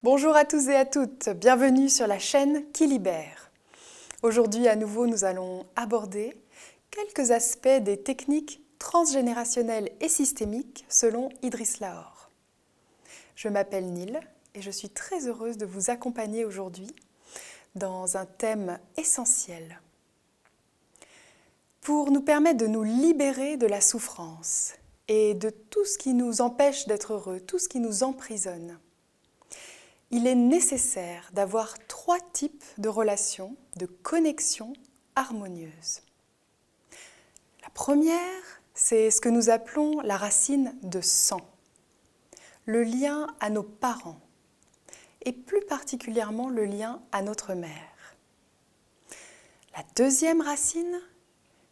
Bonjour à tous et à toutes, bienvenue sur la chaîne qui libère. Aujourd'hui à nouveau nous allons aborder quelques aspects des techniques transgénérationnelles et systémiques selon Idriss Lahore. Je m'appelle Nil et je suis très heureuse de vous accompagner aujourd'hui dans un thème essentiel pour nous permettre de nous libérer de la souffrance et de tout ce qui nous empêche d'être heureux, tout ce qui nous emprisonne. Il est nécessaire d'avoir 3 types de relations, de connexions harmonieuses. La première, c'est ce que nous appelons la racine de sang, le lien à nos parents, et plus particulièrement le lien à notre mère. La deuxième racine,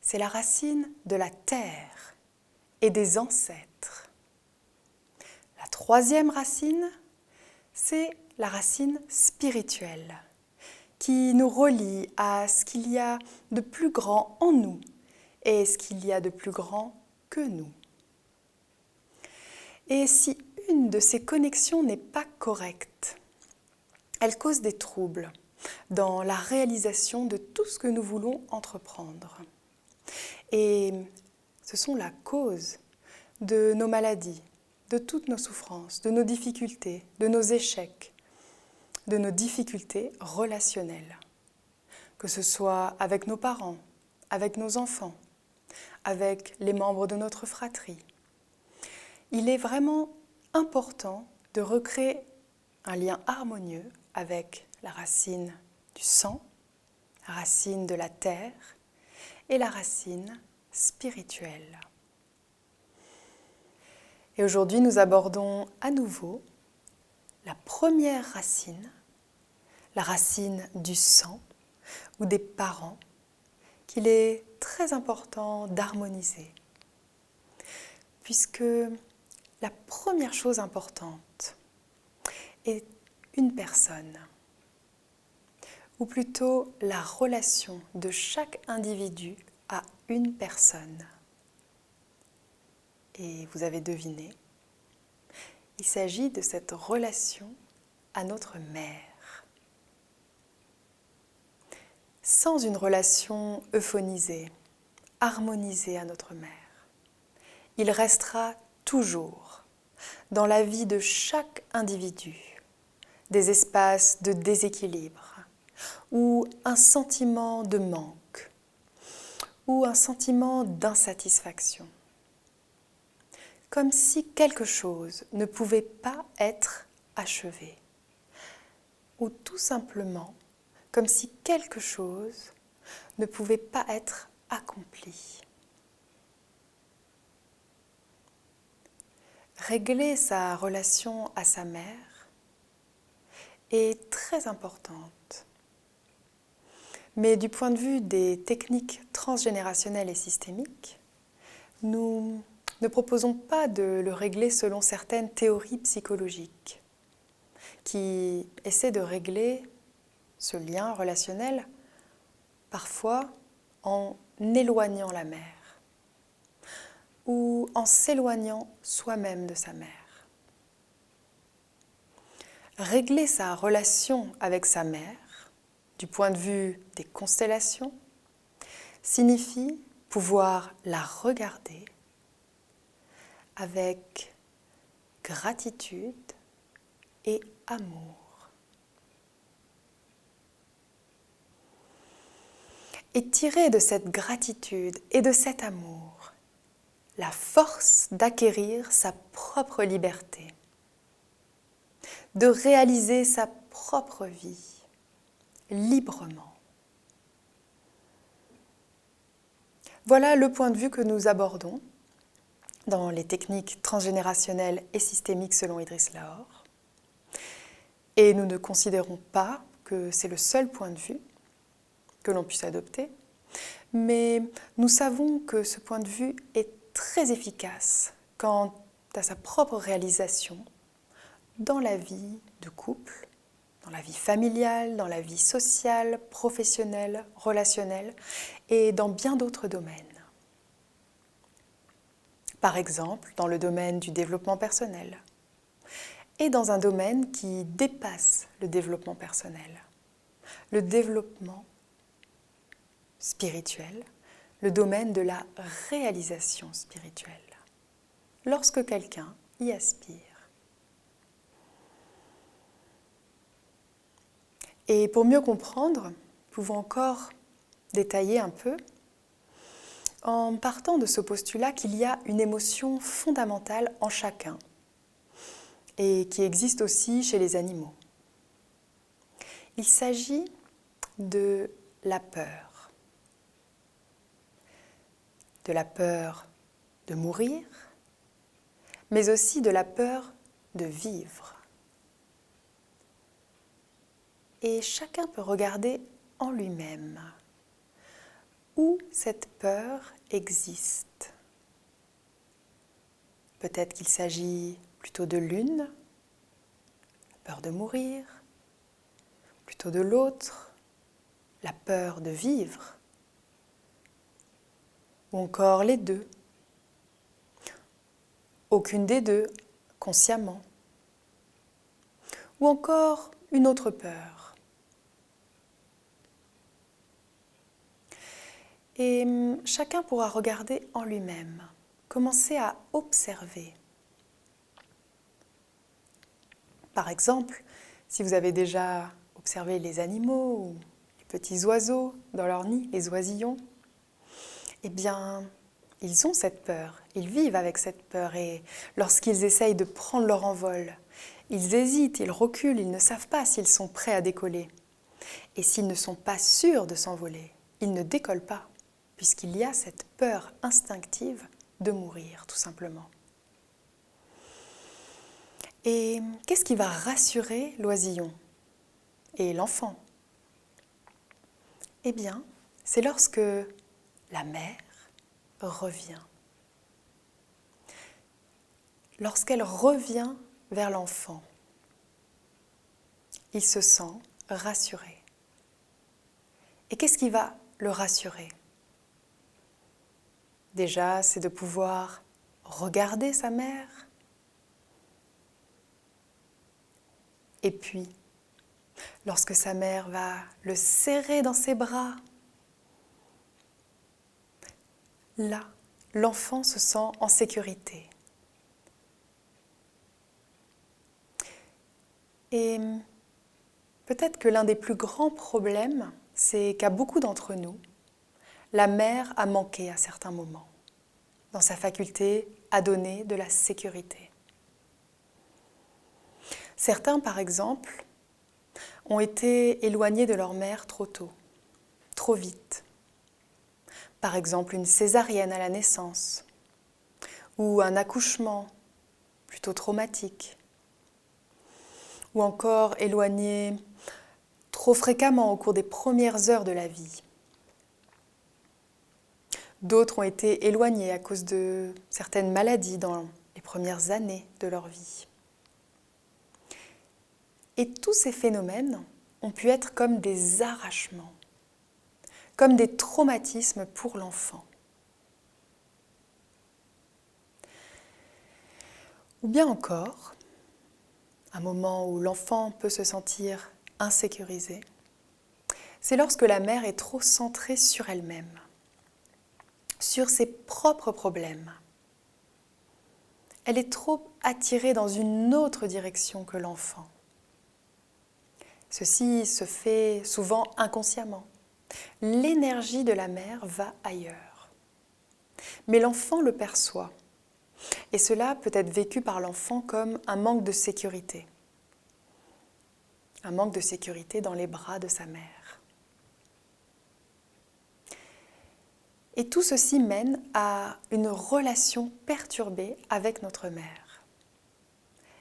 c'est la racine de la terre et des ancêtres. La troisième racine, c'est la racine spirituelle qui nous relie à ce qu'il y a de plus grand en nous et ce qu'il y a de plus grand que nous. Et si une de ces connexions n'est pas correcte, elle cause des troubles dans la réalisation de tout ce que nous voulons entreprendre. Et ce sont la cause de nos maladies, de toutes nos souffrances, de nos difficultés, de nos échecs, de nos difficultés relationnelles, que ce soit avec nos parents, avec nos enfants, avec les membres de notre fratrie. Il est vraiment important de recréer un lien harmonieux avec la racine du sang, la racine de la terre et la racine spirituelle. Et aujourd'hui, nous abordons à nouveau la première racine, la racine du sang ou des parents, qu'il est très important d'harmoniser. Puisque la première chose importante est une personne, ou plutôt la relation de chaque individu à une personne. Et vous avez deviné, il s'agit de cette relation à notre mère. Sans une relation euphonisée, harmonisée à notre mère, il restera toujours, dans la vie de chaque individu, des espaces de déséquilibre, ou un sentiment de manque, ou un sentiment d'insatisfaction. Comme si quelque chose ne pouvait pas être achevé, ou tout simplement comme si quelque chose ne pouvait pas être accompli. Régler sa relation à sa mère est très importante. Mais du point de vue des techniques transgénérationnelles et systémiques, nous ne proposons pas de le régler selon certaines théories psychologiques qui essaient de régler ce lien relationnel parfois en éloignant la mère ou en s'éloignant soi-même de sa mère. Régler sa relation avec sa mère, du point de vue des constellations, signifie pouvoir la regarder avec gratitude et amour. Et tirer de cette gratitude et de cet amour la force d'acquérir sa propre liberté, de réaliser sa propre vie librement. Voilà le point de vue que nous abordons dans les techniques transgénérationnelles et systémiques selon Idriss Lahore. Et nous ne considérons pas que c'est le seul point de vue que l'on puisse adopter, mais nous savons que ce point de vue est très efficace quant à sa propre réalisation dans la vie de couple, dans la vie familiale, dans la vie sociale, professionnelle, relationnelle et dans bien d'autres domaines. Par exemple, dans le domaine du développement personnel, est dans un domaine qui dépasse le développement personnel, le développement spirituel, le domaine de la réalisation spirituelle, lorsque quelqu'un y aspire. Et pour mieux comprendre, nous pouvons encore détailler un peu en partant de ce postulat qu'il y a une émotion fondamentale en chacun et qui existe aussi chez les animaux. Il s'agit de la peur. De la peur de mourir, mais aussi de la peur de vivre. Et chacun peut regarder en lui-même où cette peur existe. Peut-être qu'il s'agit plutôt de l'une, la peur de mourir, plutôt de l'autre, la peur de vivre, ou encore les deux. Aucune des deux, consciemment. Ou encore une autre peur. Et chacun pourra regarder en lui-même, commencer à observer. Par exemple, si vous avez déjà observé les animaux ou les petits oiseaux dans leur nid, les oisillons, eh bien, ils ont cette peur, ils vivent avec cette peur et lorsqu'ils essayent de prendre leur envol, ils hésitent, ils reculent, ils ne savent pas s'ils sont prêts à décoller. Et s'ils ne sont pas sûrs de s'envoler, ils ne décollent pas, puisqu'il y a cette peur instinctive de mourir, tout simplement. Et qu'est-ce qui va rassurer l'oisillon et l'enfant? Eh bien, c'est lorsque la mère revient. Lorsqu'elle revient vers l'enfant, il se sent rassuré. Et qu'est-ce qui va le rassurer? Déjà, c'est de pouvoir regarder sa mère. Et puis, lorsque sa mère va le serrer dans ses bras, là, l'enfant se sent en sécurité. Et peut-être que l'un des plus grands problèmes, c'est qu'à beaucoup d'entre nous, la mère a manqué à certains moments dans sa faculté à donner de la sécurité. Certains, par exemple, ont été éloignés de leur mère trop tôt, trop vite. Par exemple, une césarienne à la naissance ou un accouchement plutôt traumatique. Ou encore éloignés trop fréquemment au cours des premières heures de la vie. D'autres ont été éloignés à cause de certaines maladies dans les premières années de leur vie. Et tous ces phénomènes ont pu être comme des arrachements, comme des traumatismes pour l'enfant. Ou bien encore, un moment où l'enfant peut se sentir insécurisé, c'est lorsque la mère est trop centrée sur elle-même, sur ses propres problèmes. Elle est trop attirée dans une autre direction que l'enfant. Ceci se fait souvent inconsciemment. L'énergie de la mère va ailleurs. Mais l'enfant le perçoit. Et cela peut être vécu par l'enfant comme un manque de sécurité. Un manque de sécurité dans les bras de sa mère. Et tout ceci mène à une relation perturbée avec notre mère.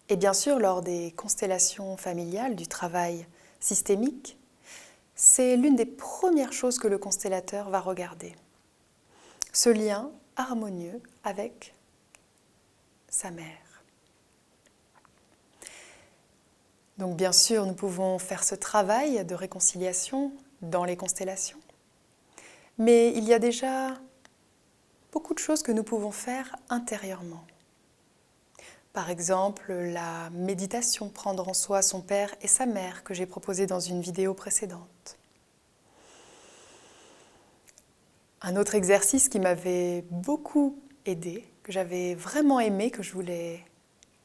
Et bien sûr, lors des constellations familiales, du travail systémique, c'est l'une des premières choses que le constellateur va regarder. Ce lien harmonieux avec sa mère. Donc bien sûr, nous pouvons faire ce travail de réconciliation dans les constellations. Mais il y a déjà beaucoup de choses que nous pouvons faire intérieurement. Par exemple, la méditation prendre en soi son père et sa mère que j'ai proposée dans une vidéo précédente. Un autre exercice qui m'avait beaucoup aidé, que j'avais vraiment aimé, que je voulais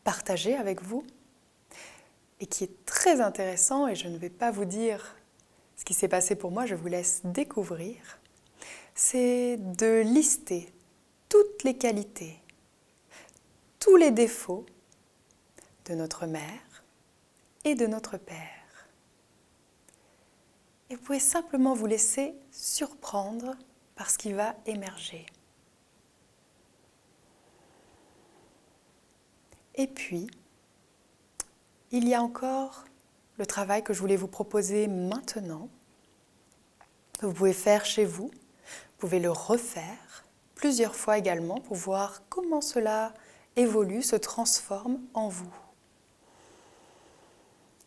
partager avec vous, et qui est très intéressant, et je ne vais pas vous dire ce qui s'est passé pour moi, je vous laisse découvrir, c'est de lister toutes les qualités, tous les défauts de notre mère et de notre père. Et vous pouvez simplement vous laisser surprendre par ce qui va émerger. Et puis, il y a encore le travail que je voulais vous proposer maintenant, que vous pouvez faire chez vous. Vous pouvez le refaire plusieurs fois également pour voir comment cela évolue, se transforme en vous.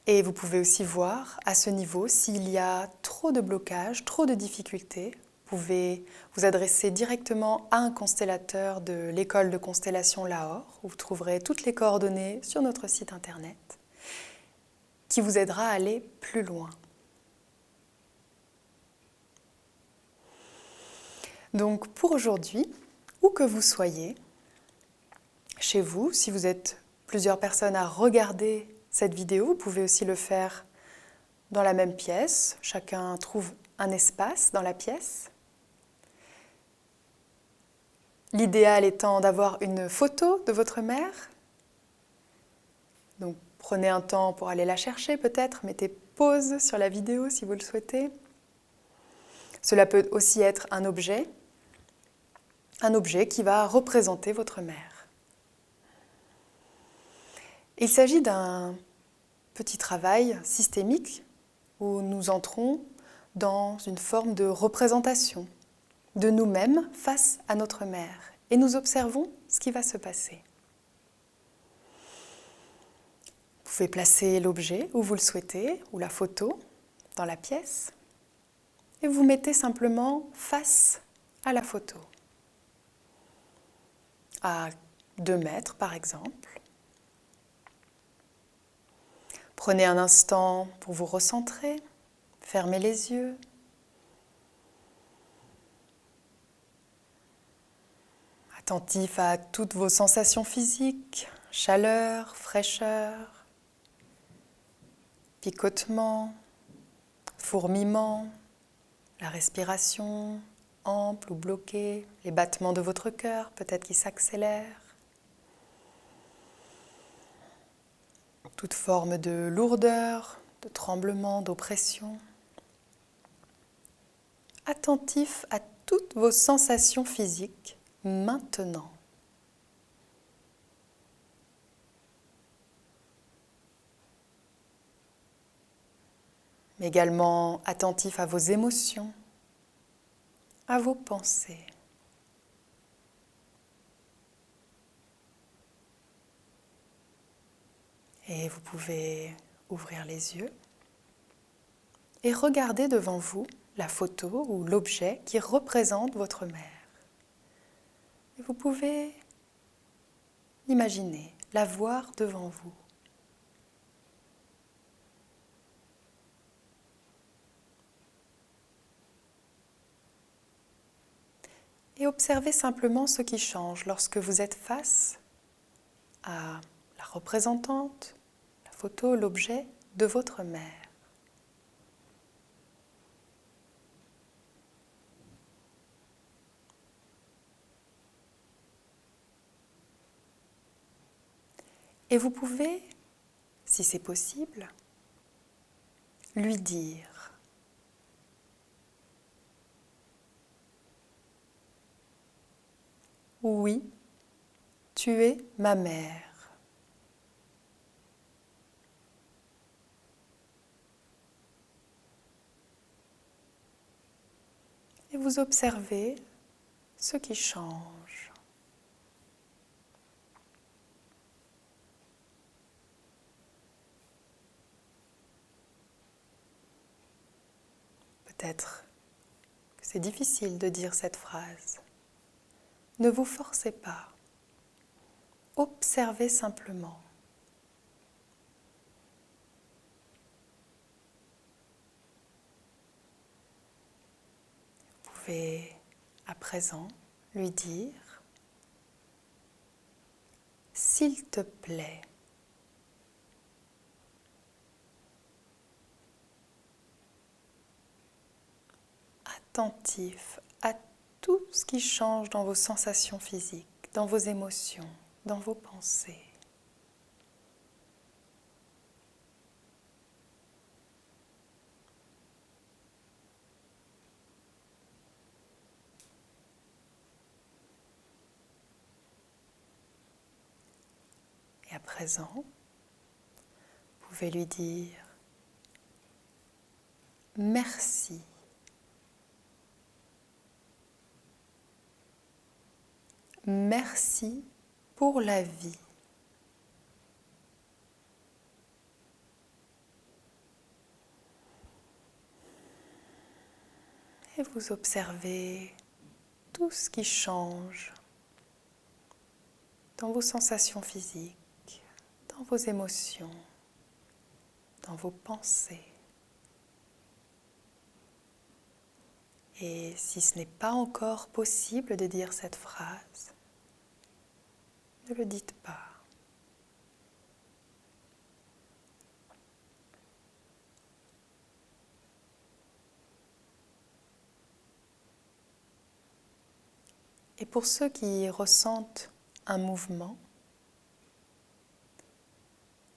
Et vous pouvez aussi voir à ce niveau s'il y a trop de blocages, trop de difficultés. Vous pouvez vous adresser directement à un constellateur de l'école de constellation Lahore, où vous trouverez toutes les coordonnées sur notre site internet, qui vous aidera à aller plus loin. Donc pour aujourd'hui, où que vous soyez, chez vous, si vous êtes plusieurs personnes à regarder cette vidéo, vous pouvez aussi le faire dans la même pièce. Chacun trouve un espace dans la pièce. L'idéal étant d'avoir une photo de votre mère. Donc prenez un temps pour aller la chercher peut-être, mettez pause sur la vidéo si vous le souhaitez. Cela peut aussi être un objet qui va représenter votre mère. Il s'agit d'un petit travail systémique où nous entrons dans une forme de représentation de nous-mêmes face à notre mère et nous observons ce qui va se passer. Vous pouvez placer l'objet où vous le souhaitez ou la photo dans la pièce et vous mettez simplement face à la photo, à 2 mètres par exemple. Prenez un instant pour vous recentrer, fermez les yeux. Attentif à toutes vos sensations physiques, chaleur, fraîcheur, picotement, fourmillement, la respiration ample ou bloquée, les battements de votre cœur peut-être qui s'accélèrent, toute forme de lourdeur, de tremblement, d'oppression. Attentif à toutes vos sensations physiques maintenant. Mais également attentif à vos émotions, à vos pensées. Et vous pouvez ouvrir les yeux et regarder devant vous la photo ou l'objet qui représente votre mère. Et vous pouvez l'imaginer, la voir devant vous. Et observez simplement ce qui change lorsque vous êtes face à la représentante, la photo, l'objet de votre mère. Et vous pouvez, si c'est possible, lui dire « Oui, tu es ma mère. » Et vous observez ce qui change. Peut-être que c'est difficile de dire cette phrase. Ne vous forcez pas. observez simplement. Vous pouvez à présent lui dire « S'il te plaît ». Attentif à tout ce qui change dans vos sensations physiques, dans vos émotions, dans vos pensées. Et à présent, vous pouvez lui dire « Merci ». Merci pour la vie. Et vous observez tout ce qui change dans vos sensations physiques, dans vos émotions, dans vos pensées. Et si ce n'est pas encore possible de dire cette phrase, ne le dites pas. Et pour ceux qui ressentent un mouvement,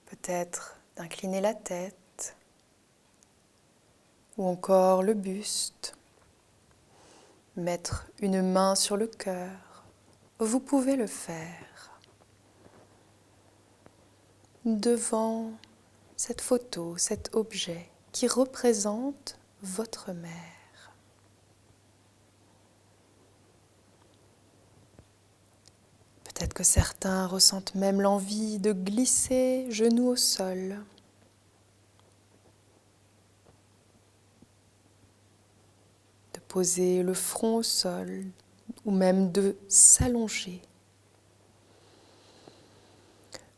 peut-être d'incliner la tête ou encore le buste, mettre une main sur le cœur, vous pouvez le faire devant cette photo, cet objet qui représente votre mère. Peut-être que certains ressentent même l'envie de glisser genoux au sol. De poser le front au sol ou même de s'allonger.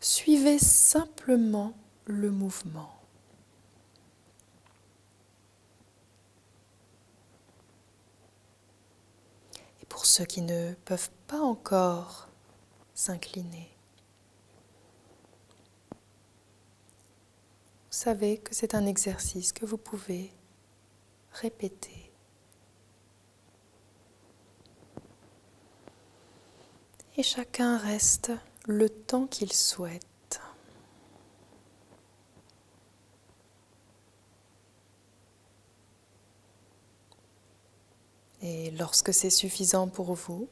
Suivez simplement le mouvement. Et pour ceux qui ne peuvent pas encore s'incliner, vous savez que c'est un exercice que vous pouvez répéter. Et chacun reste le temps qu'il souhaite. Et lorsque c'est suffisant pour vous,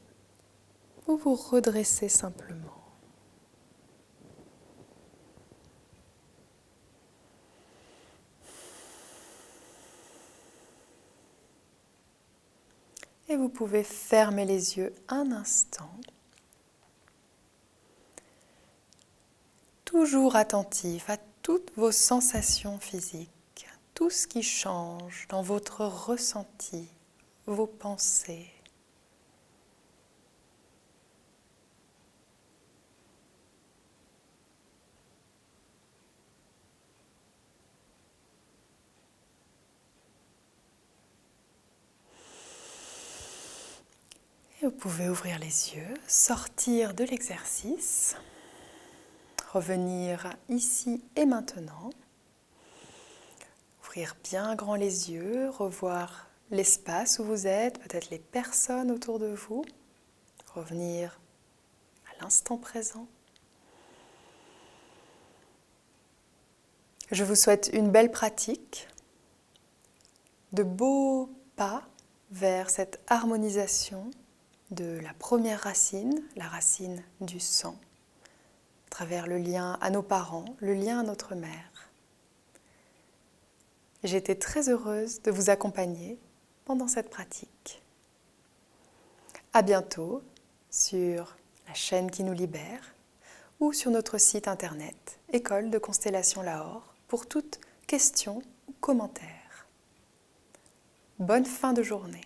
vous vous redressez simplement. Et vous pouvez fermer les yeux un instant, toujours attentif à toutes vos sensations physiques, tout ce qui change dans votre ressenti, vos pensées. Et vous pouvez ouvrir les yeux, sortir de l'exercice, revenir ici et maintenant, ouvrir bien grand les yeux, revoir l'espace où vous êtes, peut-être les personnes autour de vous, revenir à l'instant présent. Je vous souhaite une belle pratique, de beaux pas vers cette harmonisation de la première racine, la racine du sang, à travers le lien à nos parents, le lien à notre mère. J'ai été très heureuse de vous accompagner pendant cette pratique. À bientôt sur la chaîne qui nous libère ou sur notre site internet École de Constellation Lahore pour toute question ou commentaire. Bonne fin de journée.